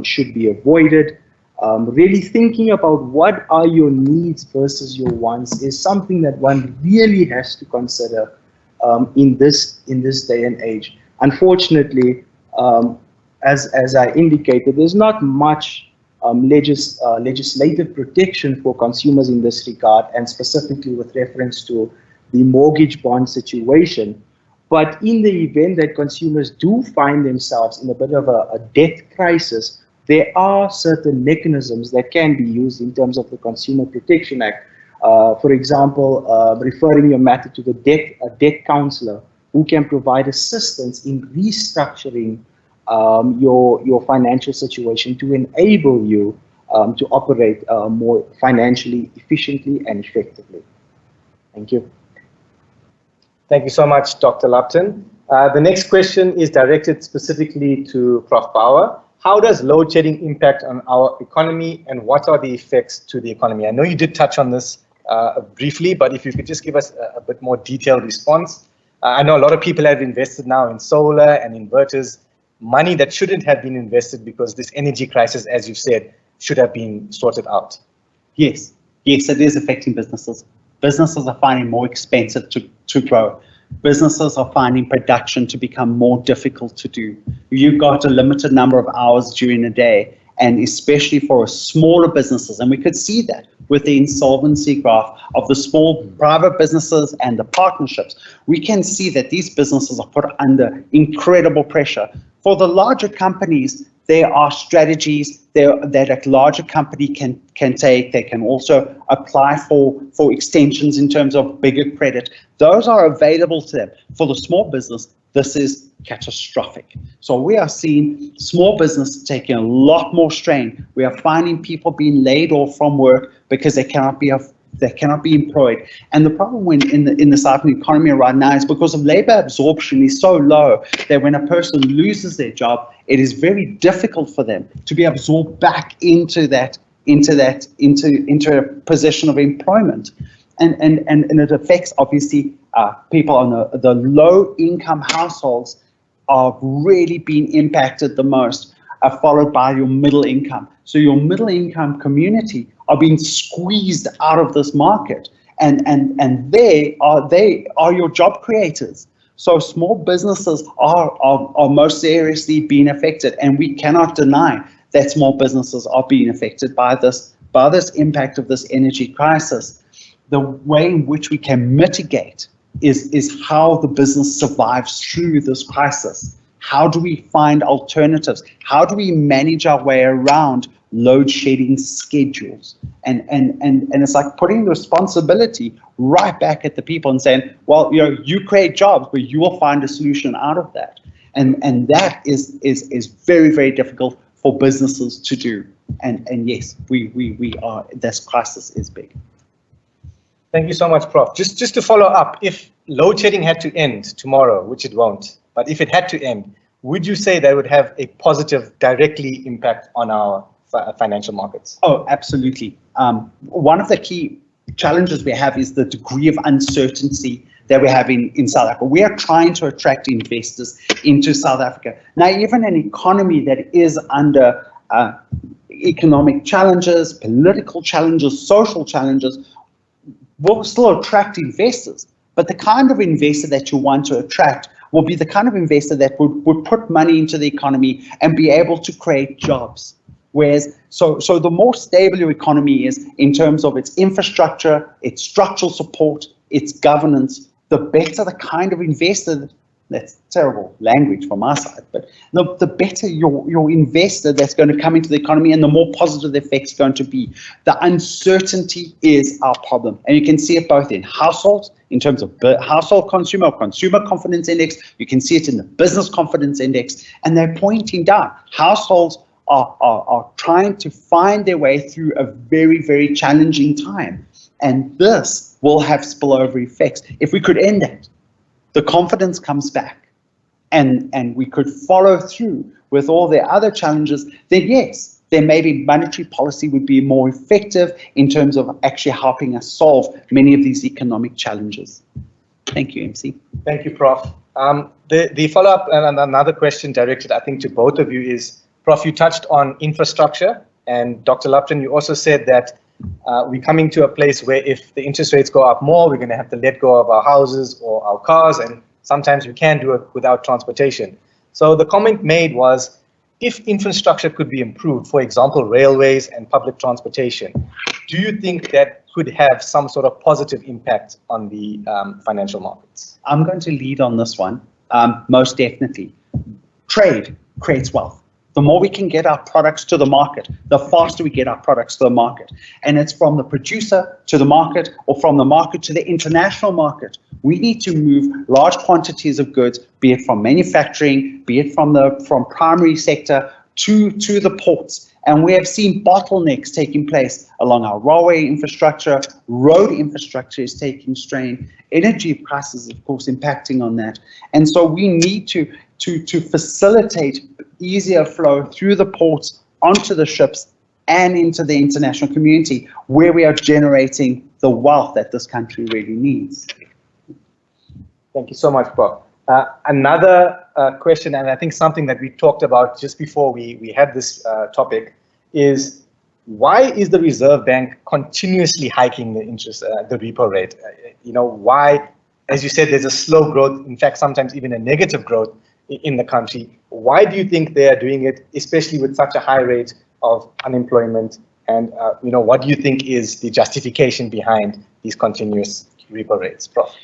should be avoided. Really thinking about what are your needs versus your wants is something that one really has to consider in this day and age. Unfortunately, as I indicated, there's not much legislative protection for consumers in this regard, and specifically with reference to the mortgage bond situation. But in the event that consumers do find themselves in a bit of a debt crisis, there are certain mechanisms that can be used in terms of the Consumer Protection Act. For example, referring your matter to a debt counselor who can provide assistance in restructuring your financial situation to enable you to operate more financially efficiently and effectively. Thank you. Thank you so much, Dr. Lupton. The next question is directed specifically to Prof Baur. How does load shedding impact on our economy, and what are the effects to the economy? I know you did touch on this briefly, but if you could just give us a bit more detailed response. I know a lot of people have invested now in solar and inverters, money that shouldn't have been invested because this energy crisis, as you've said, should have been sorted out. Yes, yes, it is affecting businesses. Businesses are finding it more expensive to grow. Businesses are finding production to become more difficult to do. You've got a limited number of hours during the day, and especially for smaller businesses, and we could see that with the insolvency graph of the small private businesses and the partnerships, we can see that these businesses are put under incredible pressure. For the larger companies, there are strategies that a larger company can take. They can also apply for extensions in terms of bigger credit. Those are available to them. For the small business, this is catastrophic. So we are seeing small business taking a lot more strain. We are finding people being laid off from work because they cannot be employed. And the problem in the South African economy right now is because of labor absorption is so low that when a person loses their job, it is very difficult for them to be absorbed back into a position of employment. And it affects obviously people on the low income households are really being impacted the most, followed by your middle income. So your middle income community are being squeezed out of this market, and they are your job creators. So small businesses are most seriously being affected, and we cannot deny that small businesses are being affected by this impact of this energy crisis. The way in which we can mitigate is how the business survives through this crisis. How do we find alternatives? How do we manage our way around load shedding schedules? And it's like putting the responsibility right back at the people and saying, well, you create jobs, but you will find a solution out of that. And that is very, very difficult for businesses to do. And yes, we are, this crisis is big. Thank you so much, Prof. Just to follow up, if load shedding had to end tomorrow, which it won't, but if it had to end, would you say that would have a positive, directly impact on our financial markets? Oh, absolutely. One of the key challenges we have is the degree of uncertainty that we have in South Africa. We are trying to attract investors into South Africa. Now, even an economy that is under economic challenges, political challenges, social challenges, will still attract investors. But the kind of investor that you want to attract will be the kind of investor that would put money into the economy and be able to create jobs. Whereas, so the more stable your economy is in terms of its infrastructure, its structural support, its governance, the better the kind of investor. That's terrible language from our side, but the better your investor that's going to come into the economy, and the more positive the effect's going to be. The uncertainty is our problem, and you can see it both in households, in terms of household consumer confidence index. You can see it in the business confidence index, and they're pointing down. Households are trying to find their way through a very, very challenging time, and this will have spillover effects. If we could end it, the confidence comes back, and we could follow through with all the other challenges, then yes, then maybe monetary policy would be more effective in terms of actually helping us solve many of these economic challenges. Thank you, MC. Thank you, Prof. The follow-up and another question directed, I think, to both of you is, Prof, you touched on infrastructure, and Dr. Lupton, you also said that we're coming to a place where if the interest rates go up more, we're going to have to let go of our houses or our cars, and sometimes we can't do it without transportation. So the comment made was, if infrastructure could be improved, for example, railways and public transportation, do you think that could have some sort of positive impact on the financial markets? I'm going to lead on this one, most definitely. Trade creates wealth. The more we can get our products to the market, the faster we get our products to the market. And it's from the producer to the market, or from the market to the international market. We need to move large quantities of goods, be it from manufacturing, be it from primary sector to the ports. And we have seen bottlenecks taking place along our railway infrastructure. Road infrastructure is taking strain. Energy prices, of course, impacting on that. And so we need to facilitate easier flow through the ports, onto the ships, and into the international community, where we are generating the wealth that this country really needs. Thank you so much, Prof. Another question, and I think something that we talked about just before we had this topic, is why is the Reserve Bank continuously hiking the interest, the repo rate? Why, as you said, there's a slow growth, in fact, sometimes even a negative growth in the country. Why do you think they are doing it, especially with such a high rate of unemployment? And what do you think is the justification behind these continuous repo rates, Prof?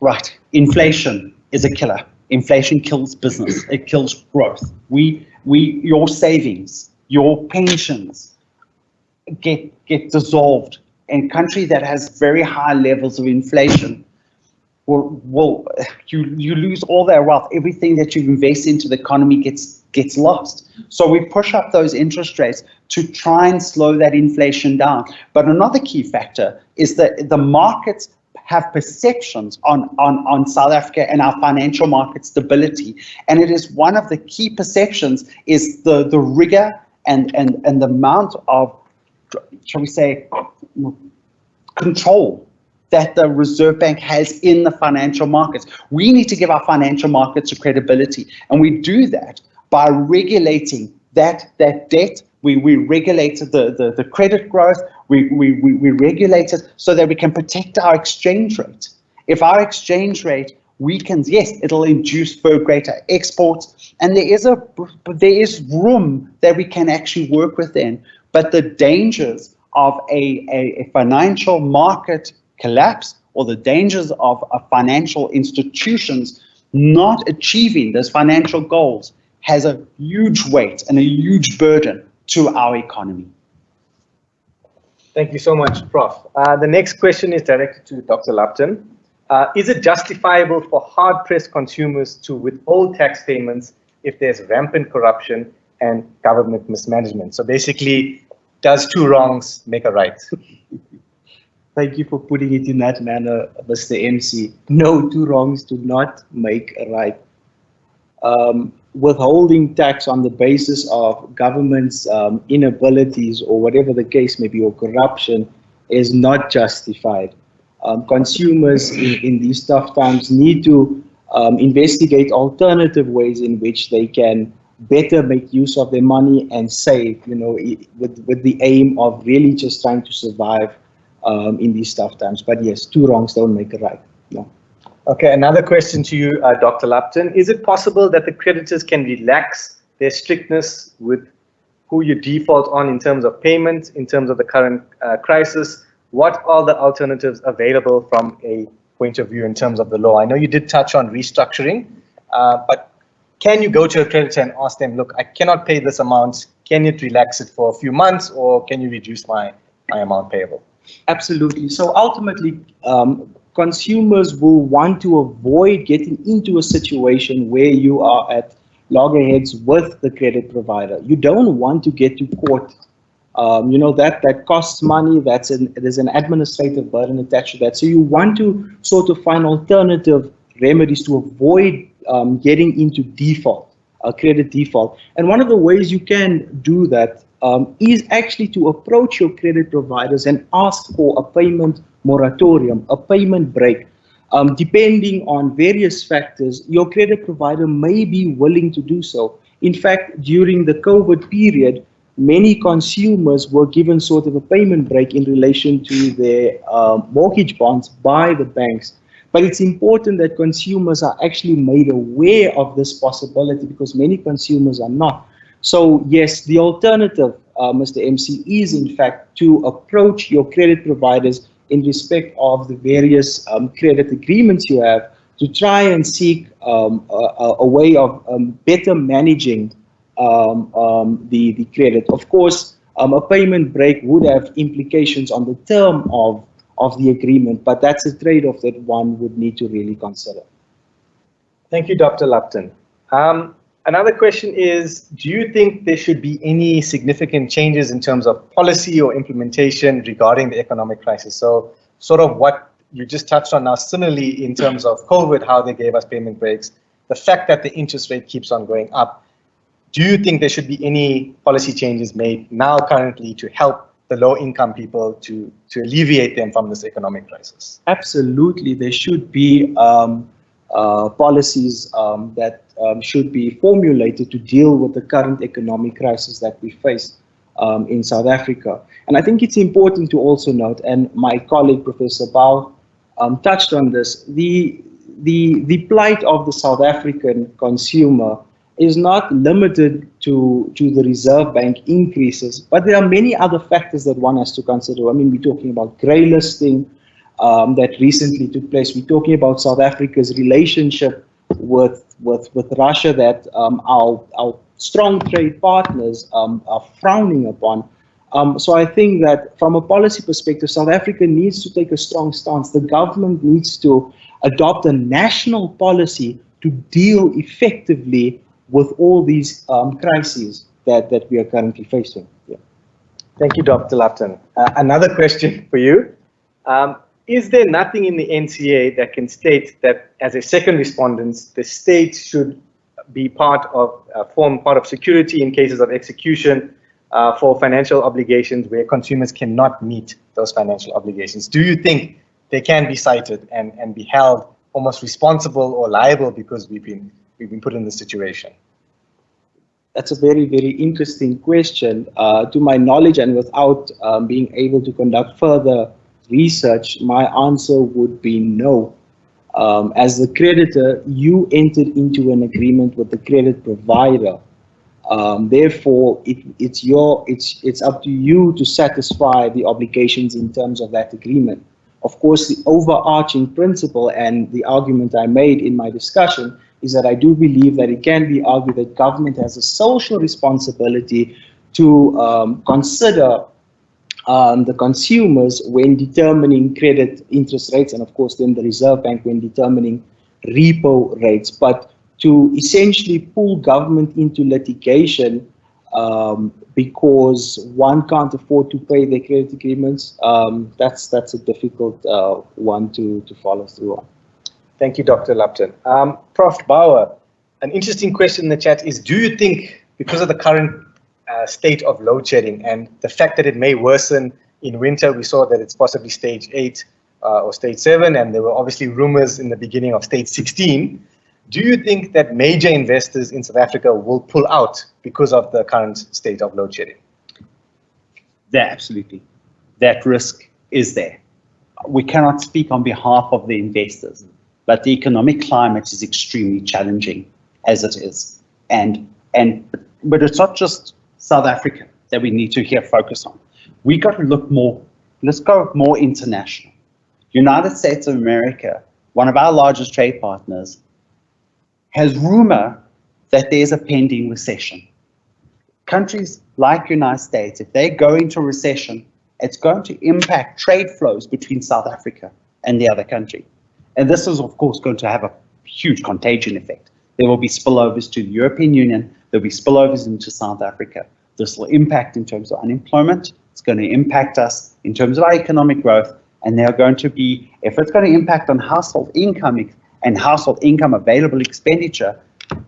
Right. Inflation is a killer. Inflation kills business. It kills growth. Your savings, your pensions get dissolved. In a country that has very high levels of inflation, you lose all that wealth. Everything that you invest into the economy gets lost. So we push up those interest rates to try and slow that inflation down. But another key factor is that the markets have perceptions on South Africa and our financial market stability. And it is one of the key perceptions is the rigor and the amount of, shall we say, control that the Reserve Bank has in the financial markets. We need to give our financial markets a credibility. And we do that by regulating that debt. We regulated the credit growth. We regulate it so that we can protect our exchange rate. If our exchange rate weakens, yes, it'll induce for greater exports, and there is room that we can actually work within. But the dangers of a financial market collapse, or the dangers of financial institutions not achieving those financial goals, has a huge weight and a huge burden to our economy. Thank you so much, Prof. The next question is directed to Dr. Lupton. Is it justifiable for hard-pressed consumers to withhold tax payments if there's rampant corruption and government mismanagement? So basically, does two wrongs make a right? Thank you for putting it in that manner, Mr. MC. No, two wrongs do not make a right. Withholding tax on the basis of government's inabilities, or whatever the case may be, or corruption, is not justified. Consumers in these tough times need to investigate alternative ways in which they can better make use of their money and save, with the aim of really just trying to survive in these tough times. But yes, two wrongs don't make a right. No. Okay, another question to you, Dr. Lupton. Is it possible that the creditors can relax their strictness with who you default on in terms of payment, in terms of the current crisis? What are the alternatives available from a point of view in terms of the law? I know you did touch on restructuring, but can you go to a creditor and ask them, look, I cannot pay this amount, can you relax it for a few months, or can you reduce my amount payable? Absolutely. So ultimately, consumers will want to avoid getting into a situation where you are at loggerheads with the credit provider. You don't want to get to court. That costs money. There's an administrative burden attached to that. So you want to sort of find alternative remedies to avoid getting into default, credit default. And one of the ways you can do that is actually to approach your credit providers and ask for a payment moratorium, a payment break. Depending on various factors, your credit provider may be willing to do so. In fact, during the COVID period, many consumers were given sort of a payment break in relation to their mortgage bonds by the banks. But it's important that consumers are actually made aware of this possibility, because many consumers are not. So yes, the alternative, Mr. MC, is in fact to approach your credit providers in respect of the various credit agreements you have, to try and seek a way of better managing the credit. Of course, a payment break would have implications on the term of the agreement, but that's a trade-off that one would need to really consider. Thank you, Dr. Lupton. Another question is, do you think there should be any significant changes in terms of policy or implementation regarding the economic crisis? So sort of what you just touched on now, similarly in terms of COVID, how they gave us payment breaks, the fact that the interest rate keeps on going up. Do you think there should be any policy changes made now currently to help the low-income people to alleviate them from this economic crisis? Absolutely, there should be policies that should be formulated to deal with the current economic crisis that we face in South Africa. And I think it's important to also note, and my colleague Professor Baur touched on this, the plight of the South African consumer is not limited to the Reserve Bank increases, but there are many other factors that one has to consider. I mean, we're talking about grey listing that recently took place. We're talking about South Africa's relationship with Russia that our strong trade partners are frowning upon. So I think that from a policy perspective, South Africa needs to take a strong stance. The government needs to adopt a national policy to deal effectively with all these crises that we are currently facing. Yeah. Thank you, Dr. Lupton. Another question for you. Is there nothing in the NCA that can state that as a second respondent, the state should be form part of security in cases of execution for financial obligations where consumers cannot meet those financial obligations? Do you think they can be cited and be held almost responsible or liable because we've been put in this situation? That's a very, very interesting question. To my knowledge, and without being able to conduct further research, my answer would be no. As the creditor, you entered into an agreement with the credit provider. Therefore, it's up to you to satisfy the obligations in terms of that agreement. Of course, the overarching principle and the argument I made in my discussion is that I do believe that it can be argued that government has a social responsibility to consider the consumers when determining credit interest rates, and of course then the Reserve Bank when determining repo rates. But to essentially pull government into litigation because one can't afford to pay their credit agreements, that's a difficult one to follow through on. Thank you, Dr. Lupton. Prof Baur, an interesting question in the chat is, do you think because of the current state of load shedding and the fact that it may worsen in winter, we saw that it's possibly stage 8 or stage 7, and there were obviously rumors in the beginning of stage 16. Do you think that major investors in South Africa will pull out because of the current state of load shedding? Absolutely. That risk is there. We cannot speak on behalf of the investors, but the economic climate is extremely challenging as it is. But it's not just South Africa that we need to here focus on. We got to look more, let's go more international. United States of America, one of our largest trade partners, has rumor that there's a pending recession. Countries like United States, if they go into recession, it's going to impact trade flows between South Africa and the other country. And this is, of course, going to have a huge contagion effect. There will be spillovers to the European Union. There'll be spillovers into South Africa. This will impact in terms of unemployment. It's going to impact us in terms of our economic growth. And there are going to be, if it's going to impact on household income and household income available expenditure,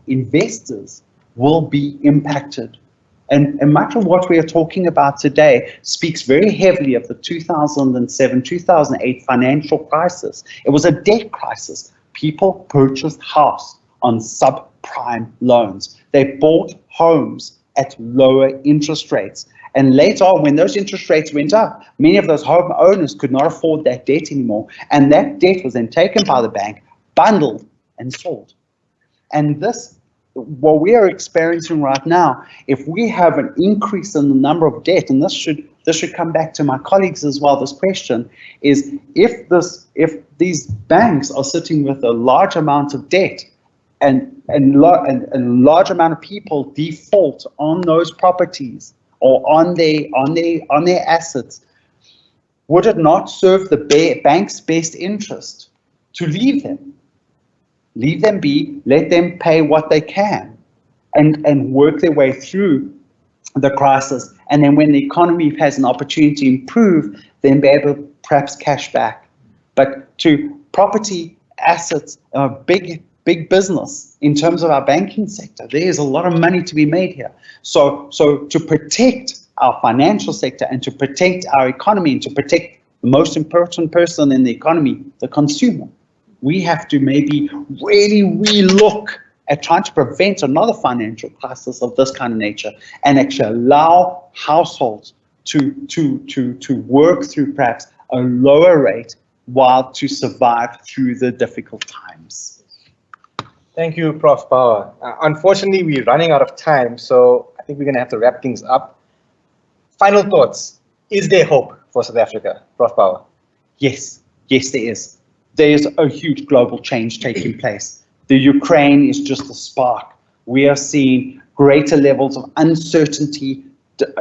investors will be impacted. And much of what we are talking about today speaks very heavily of the 2007-2008 financial crisis. It was a debt crisis. People purchased house on subprime loans. They bought homes at lower interest rates. And later on, when those interest rates went up, many of those home owners could not afford that debt anymore. And that debt was then taken by the bank, bundled, and sold. And this, what we are experiencing right now, if we have an increase in the number of debt, and this should come back to my colleagues as well, this question, is if these banks are sitting with a large amount of debt and large amount of people default on those properties or on their assets, would it not serve the bank's best interest to leave them? Leave them be, let them pay what they can and work their way through the crisis. And then when the economy has an opportunity to improve, then be able to perhaps cash back. But to property assets, big business in terms of our banking sector, there is a lot of money to be made here. So to protect our financial sector and to protect our economy and to protect the most important person in the economy, the consumer, we have to maybe really relook at trying to prevent another financial crisis of this kind of nature and actually allow households to work through perhaps a lower rate while to survive through the difficult times. Thank you, Prof. Baur. Unfortunately, we're running out of time, so I think we're going to have to wrap things up. Final thoughts. Is there hope for South Africa, Prof. Baur? Yes, yes, there is. There's a huge global change taking place. The Ukraine is just a spark. We are seeing greater levels of uncertainty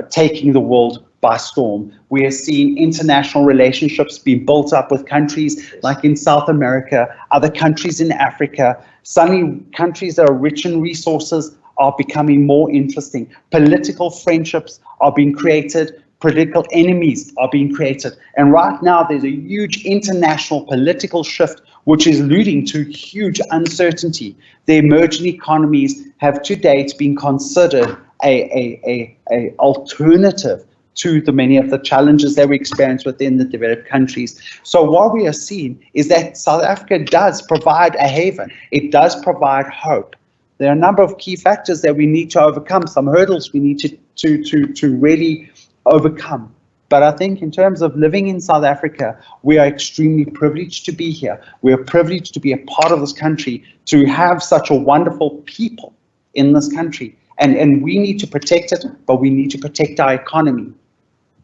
taking the world by storm. We are seeing international relationships being built up with countries like in South America, other countries in Africa. Suddenly, countries that are rich in resources are becoming more interesting. Political friendships are being created. Political enemies are being created. And right now, there's a huge international political shift which is leading to huge uncertainty. The emerging economies have to date been considered a alternative to the many of the challenges that we experience within the developed countries. So what we are seeing is that South Africa does provide a haven. It does provide hope. There are a number of key factors that we need to overcome, some hurdles we need to really overcome. But I think in terms of living in South Africa, we are extremely privileged to be here. We are privileged to be a part of this country, to have such a wonderful people in this country. And we need to protect it, but we need to protect our economy.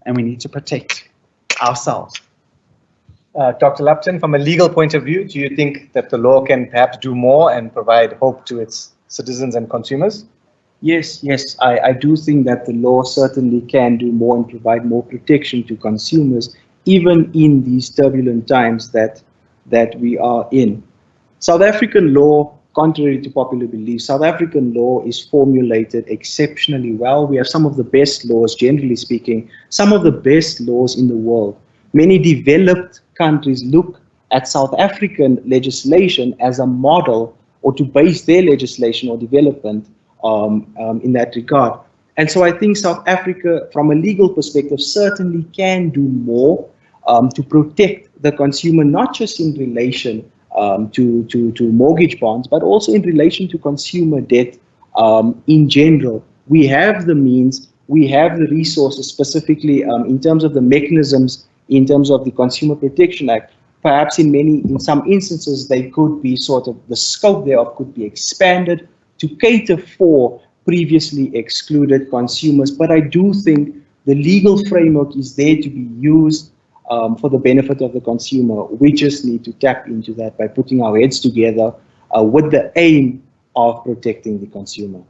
And we need to protect ourselves. Dr. Lupton, from a legal point of view, do you think that the law can perhaps do more and provide hope to its citizens and consumers? Yes, I do think that the law certainly can do more and provide more protection to consumers, even in these turbulent times that we are in. South African law, contrary to popular belief, South African law is formulated exceptionally well. We have some of the best laws, generally speaking, some of the best laws in the world. Many developed countries look at South African legislation as a model, or to base their legislation or development in that regard. And so I think South Africa, from a legal perspective, certainly can do more to protect the consumer, not just in relation to mortgage bonds, but also in relation to consumer debt in general. We have the means, we have the resources, specifically in terms of the mechanisms, in terms of the Consumer Protection Act. Perhaps in some instances, they could be the scope thereof could be expanded to cater for previously excluded consumers. But I do think the legal framework is there to be used for the benefit of the consumer. We just need to tap into that by putting our heads together with the aim of protecting the consumer.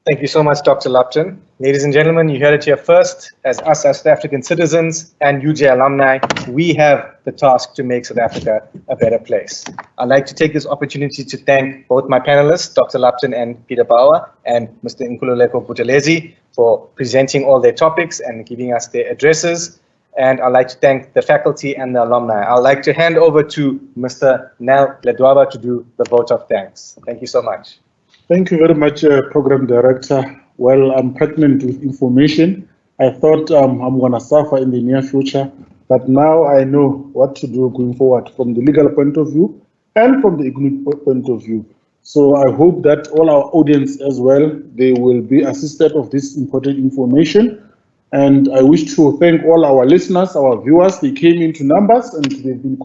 Thank you so much, Dr. Lupton. Ladies and gentlemen, you heard it here first. As us, as South African citizens and UJ alumni, we have the task to make South Africa a better place. I'd like to take this opportunity to thank both my panelists, Dr. Lupton and Peter Baur, and Mr. Nkululeko Buthelezi for presenting all their topics and giving us their addresses. And I'd like to thank the faculty and the alumni. I'd like to hand over to Mr. Nell Ledwaba to do the vote of thanks. Thank you so much. Thank you very much, Program Director. Well, I'm pregnant with information. I thought I'm going to suffer in the near future, but now I know what to do going forward from the legal point of view and from the economic point of view. So I hope that all our audience as well, they will be assisted of this important information. And I wish to thank all our listeners, our viewers. They came into numbers and they've been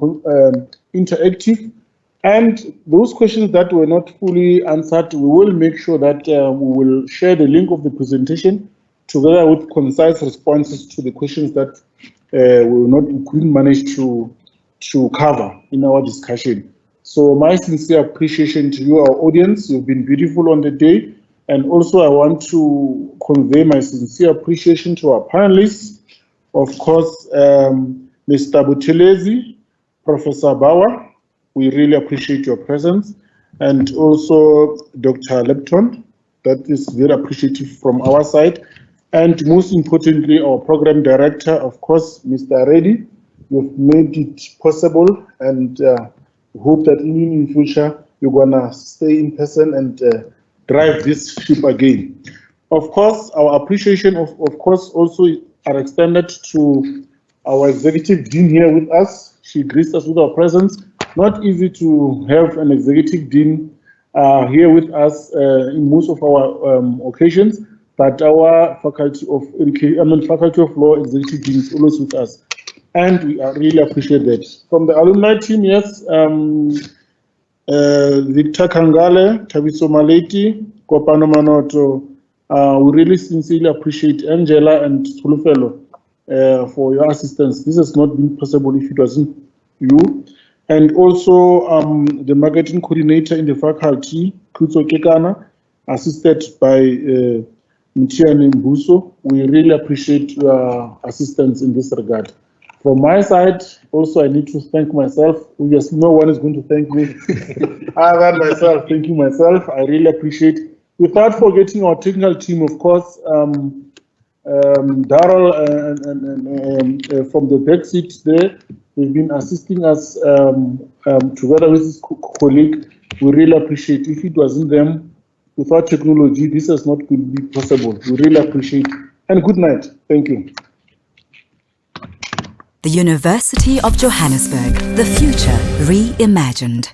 interactive. And those questions that were not fully answered, we will make sure that we will share the link of the presentation together with concise responses to the questions that we couldn't manage to cover in our discussion. So my sincere appreciation to you, our audience. You've been beautiful on the day. And also I want to convey my sincere appreciation to our panelists. Of course, Mr. Buthelezi, Professor Baur. We really appreciate your presence, and also Dr. Lupton. That is very appreciative from our side. And most importantly, our program director, of course, Mr. Reddy. You've made it possible, and hope that in future you're gonna stay in person and drive this ship again. Of course, our appreciation of course also are extended to our executive dean here with us. She graced us with our presence. not easy to have an executive dean here with us in most of our occasions, but our faculty of faculty of law executive dean is always with us, and we really appreciate that. From the alumni team, yes, Victor Kangale, Tabiso Maleti, Kopano Manoto, we really sincerely appreciate Angela and Tulufelo for your assistance. This has not been possible if it wasn't you. And also the marketing coordinator in the faculty, Kutso Kekana, assisted by Mchiane Mbuso. We really appreciate your assistance in this regard. From my side, also I need to thank myself. Yes, no one is going to thank me other than myself. Thank you myself. I really appreciate. Without forgetting our technical team, of course, Darrell and from the back seat there, they've been assisting us together with his colleague. We really appreciate. If it wasn't them, without technology, this is not going to be possible. We really appreciate. And good night. Thank you. The University of Johannesburg, the future reimagined.